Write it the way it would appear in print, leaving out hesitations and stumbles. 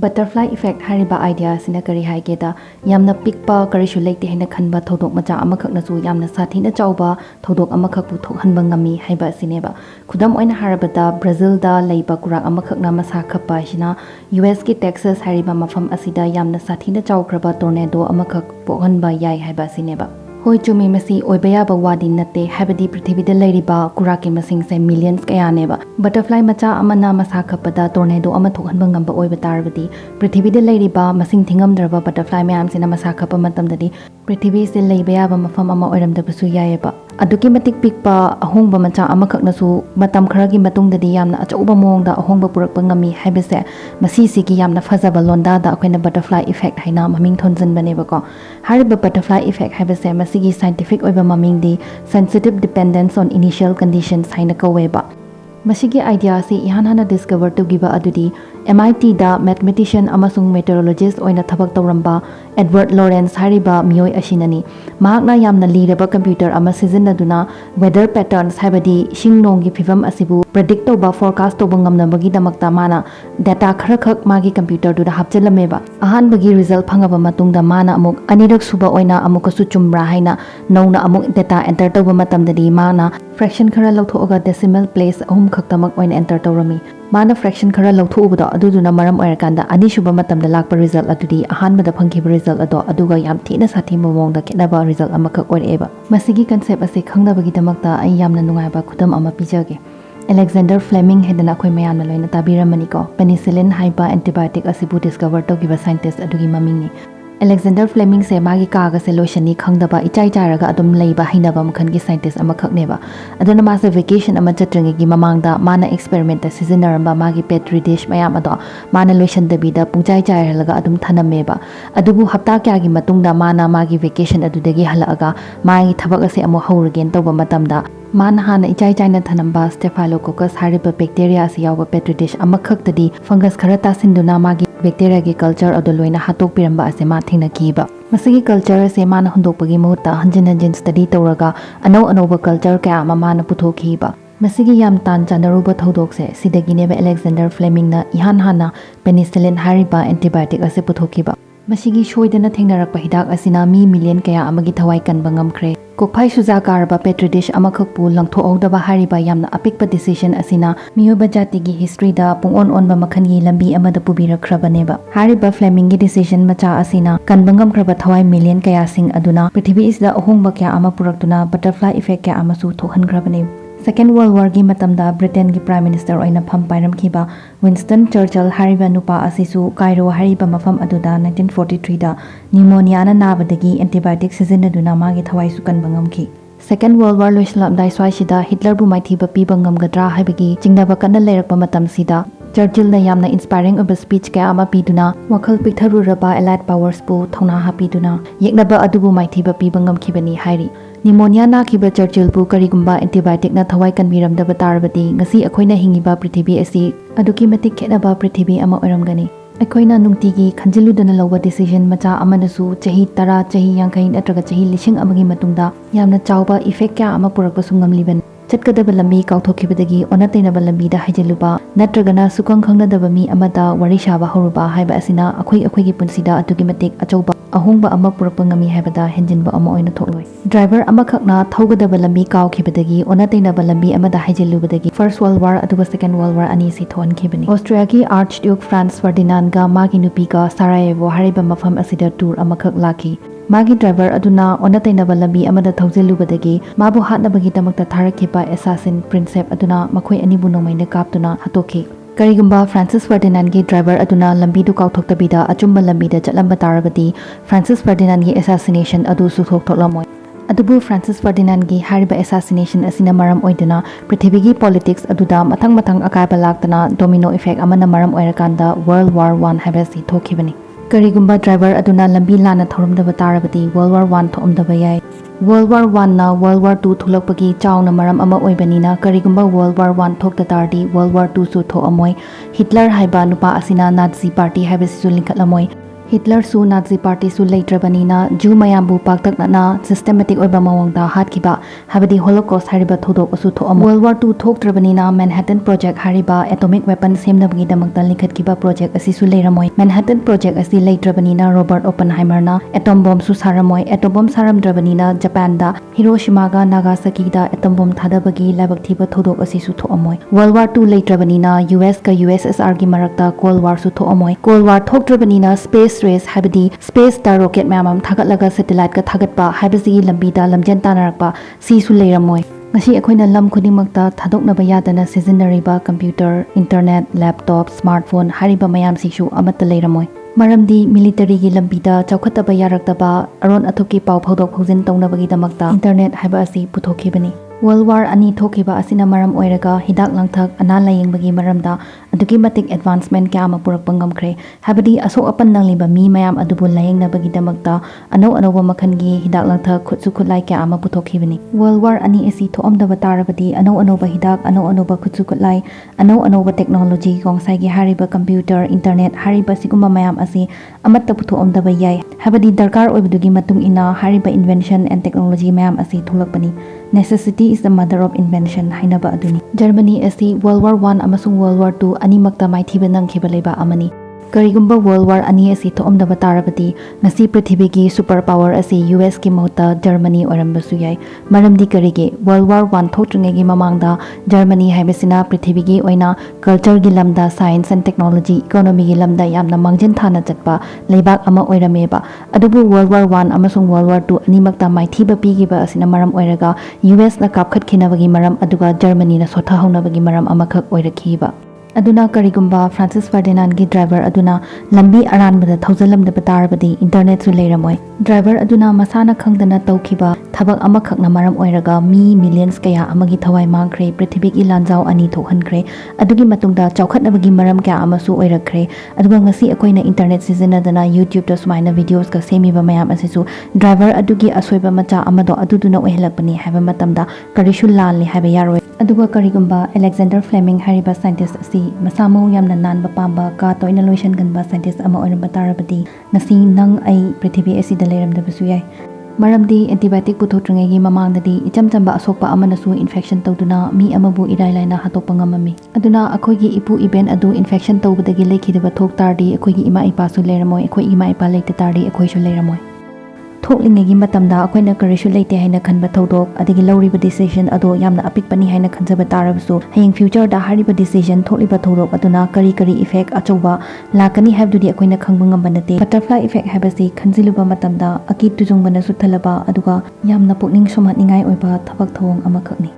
Butterfly effect hariba idea sina kari haigeda yamna pikpa karisu leite hena khanba thodok macha amakhak nasu yamna sathina chawba thodok amakhak pu thokhanba ngami haiba sineba khudam oina harabata Brazil da leiba kurak amakhak na masa khappa sina US ki Texas hariba mafam asida yamna sathina chawkraba tornado amakhak pokhanba yai haiba sineba Hoi chumi masi oibaya ba wadi natte habadi prithivida leiriba kuraki masing se millions kaya neba butterfly macha amana masa khapada tornado ama thokhanba ngamba oiba tarbadi prithivida leiriba masing thingamdraba butterfly mayam sina masa khapa matamdadi prithivi se leibaya ba mafam ama oiramda busu yayeba aduki matik pikpa ahongba macha amakhak nasu matam kharagi matungdadi yamna achauba mongda ahongba purakpa ngami haibese masi sigi yamna fazaba londa da akoina butterfly effect haina maming thonjan baneba ko hariba butterfly effect haibese masigi scientific oiba maming di sensitive dependence on initial conditions haina kaweba masigi idea si ihan hana discover to giba adudi MIT da mathematician amasung meteorologist oina thabak tawramba Edward Lawrence hariba mioi asinani mahakna yamna lireba computer ama sizinaduna weather patterns habadi shingnong gi phivam asibu predict toba forecast toba ngamnabagi damakta mana data kharakhak magi computer du da hapchalameba ahan bagi result phangaba matungda mana amuk anirak suba oina amukasu chumra haina nauna amuk data enter toba matamdadi mana fraction khara lawthoga decimal place ahum khaktamak oina enter tawrami mana fraction khara lawthobada aduduna maram oirakanda ani suba matamda lakpa result adudi ahanbada phangkiba result ado aduga yam thina sathi momongda kenaba result amakak oireba masigi concept ase khangnabagi damakta ai yamna nungaiba khudam ama pijage Alexander Fleming hedana khoi mayamna loina tabiramani ko penicillin haiba antibiotic asibu discover togiba scientist adugi mamingni Alexander Fleming se magi kaga se loshani khangdaba ichai charaga adum leiba hinaba mukhan gi scientist ama khakneba aduna ma se vacation ama chatrangi gi mamangda mana experiment ta seasonaramba magi petri dish mayam ado mana lotion dabi da pungchai chai halaga adum thanameba adubu hapta kya gi matungda mana magi vacation adudagi halaga magi thabak ase amo hawrgen toba matamda mana hana ichai chaina thanamba staphylococcus hariba bacteria ase yawa petri dish ama khaktadi fungus khara tasinduna magi bacteria gi culture adoloina hatok piramba ase ma thingna kiba masigi culture se mana hundokpagi muta hanjin hanjin study tawraga anau anoba culture kaya ama mana puthokhiba masigi yam tan chanaruba thodok se sidagi neba Alexander Fleming na ihan hana penicillin hariba antibiotic ase puthokhiba masigi shoidana thengnarakpa hidak asina mi million kaya amagi thawai kanba ngamkhre kokphai suja karba petri dish amakhakpu langtho audaba hariba yamna apikpa decision asina miyoba jati gi history da pungon onba makhangi lambi amada pubirakhrabaneba hariba Fleming gi decision macha asina kanbangam khraba thawai million kaya sing aduna prithvi isda ahongba kya ama puraktuna butterfly effect kya amasu thokhangrabane Second World War gi matamda Britain gi Prime Minister oina pham pairamkhiba Winston Churchill hariba nupa asisu Cairo hariba mafam aduda 1943 da pneumonia na nabadagi antibiotic sizinaduna magi thawai su kanbangamki Second World War loislamdai swaisida Hitler bu maithiba piba ngamgadra haibagi jingnaba kanna leirakpa matam sida Churchill na yamna inspiring oba speech kaya ama piduna wakhal piktharuraba allied powers bu thona hapiduna yeknaba adubu maithiba piba ngamkhibani hairi pneumonia na khiba Churchill bu karigumba antibiotic na thawai kanbiramdaba tarbati ngasi akoina hingiba prithvi asi aduki matik khenaba prithvi ama oiramgani akoina nungtigi khanjiludana lawba decision macha amanasu chahi 10 chahi 50 natraga chahi lishing amagi matungda yamna chawba effect kya ama purakpa sungamliban chatkadaba lambi kauthokibadagi onatainaba lambi da haijeluba natragana sukang khangnadaba mi amada wari shaba horuba haiba asina akhoi gi punsida adugi matik achauba ahongba ama purakpa ngami haibada henjinba ama oina thokloi driver ama khakna thaugadaba lambi kaukhibadagi onatainaba lambi amada haijelubadagi First World War aduga Second World War ani si thonkibani Austria gi Archduke Franz Ferdinand ga magi nupi ga Sarajevo hariba mafam asida tour ama khak laki magi driver aduna onatainaba lambi amada thaujelubadagi mabu hatnabagi damakta tharakhiba assassin princep aduna makhoi ani bu nomaina kaptuna hatokhi karigumba Francis Ferdinand gi driver aduna lambi du kauthoktabida achumba lambi da chatlamba tarabati Francis Ferdinand gi assassination adu su thoklamoi adubu Francis Ferdinand gi hariba assassination asina maram oiduna prithivigi politics aduda mathang akaiba laktana domino effect amana maram oirakanda World War I habasi thokhibani karigumba driver aduna lambi lana thorumdaba tarabati World War I thomdaba yai World War I na World War II thulakpagi chawna maram ama oibanina karigumba World War I thokta tardi World War II su tho amoi Hitler haiba nupa asina Nazi party haibasisu linkhatlamoi Hitler su Nazi party su leitrabanina Jew mayambu paktaknana systematic oiba mawangda hatkiba habadi Holocaust hariba thodok asu thoam World War II thoktrabanina Manhattan Project hariba atomic weapon semnabagi damakta likhatkiba project asi su leiramoi Manhattan Project asi leitrabanina Robert Oppenheimer na atom bomb su saramoi atom bomb saramdrabanina Japan da Hiroshima ga Nagasaki da atom bomb thadabagi labak thiba thodok asi su thoamoi World War II leitrabanina US ka USSR gi marakta Cold War su thoamoi Cold War thoktrabanina space race habadi space da rocket mamam thagatlaga satellite ka thagatpa habasi lambida lamjan tanarakpa si su leiramoi ngasi akoina lam khudimakta thadoknaba yadana sizinariba computer internet laptop smartphone hariba mayam sisu amata leiramoi maramdi military gi lambida chawkhataba yaraktaba aron athuki pau phodok phojin tawnabagi damakta internet haiba asi puthokibani World War ani thokiba asina maram oiraga hidak langthak ana layengbagi maramda adugi matik advancement kya ama purakpa ngamkhre habadi asok apan nangliba mi mayam adubu layengnabagi damakta ano anoba makhangi hidak langthak khutsu khutlai kya ama puthokibani World War ani asi thoamdaba tarabadi ano anoba hidak ano anoba khutsu khutlai ano anoba technology gongsai gi hariba computer internet hariba siguma mayam asi amatta puthoamdaba yai habadi darkar oibadugi matung ina hariba invention and technology mayam asi thulakpani Necessity is the mother of invention hainaba aduni Germany asi World War I amasung World War II animakta maithiba nangkhiba leiba amani Karigumba World War ani asi thoamdaba tarabadi ngasi prithibigi super power asi US ki mahutta Germany orambasu yai maramdi karige World War I thotringegi mamangda Germany haibasina prithibigi oina culture gi lamda science and technology economy gi lamda yamna mangjin thana chatpa leibak ama oirameba adubu World War I amasung World War II animakta maithiba pigiba asina maram oiraga US na kapkhat khinabagi maram aduga Germany na sotha haunabagi maram amakhak oirakhiba aduna karigumba Francis Ferdinand gi driver aduna lambi aranbada thaujalamdaba tarabadi internet su leiramoi driver aduna masana khangdana tawkhiba thabak amakhakna maram oiraga mi millions kaya amagi thawai mangkhre prithibigi lanjau ani thokhankhre adugi matungda chawkhatnabagi maram kya amasu oirakkhre aduga ngasi akoina internet sizinadana YouTube da sumaina videos ka semiba mayam asisu driver adugi asoiba macha amado aduduna ohelakpani haiba matamda karishu lalni haiba yaroi aduga karigumba Alexander Fleming hariba scientist asi masamo yamna nanba pamba ka toina loisan ganba scientist ama oiramba tarabadi ngasi nang ai prithibi asida leiramdabasu yai maramdi antibiotic puthotringegi mamangdadi ichamchamba asokpa amanasu infection tawduna mi amabu irailaina hatokpa ngamami aduna akhoigi ipu event adu infection tawbadagi lekhidaba thok tardi akhoigi ima ipa su leiramoi akhoi ima ipa leite tardi akhoi su leiramoi thoklingi matamda akoina karishu leite haina khanba thodok adigi lawriba decision ado yamna apikpani haina khanjaba tarabsu haying future da hariba decision tholiba thodok aduna kari effect achoba lakani habdudi akoina khangba ngambanate butterfly effect habasi khanjiluba matamda akit tujungbana su thalaba aduga yamna pukning somhatningai oiba thabak thawong amakhakni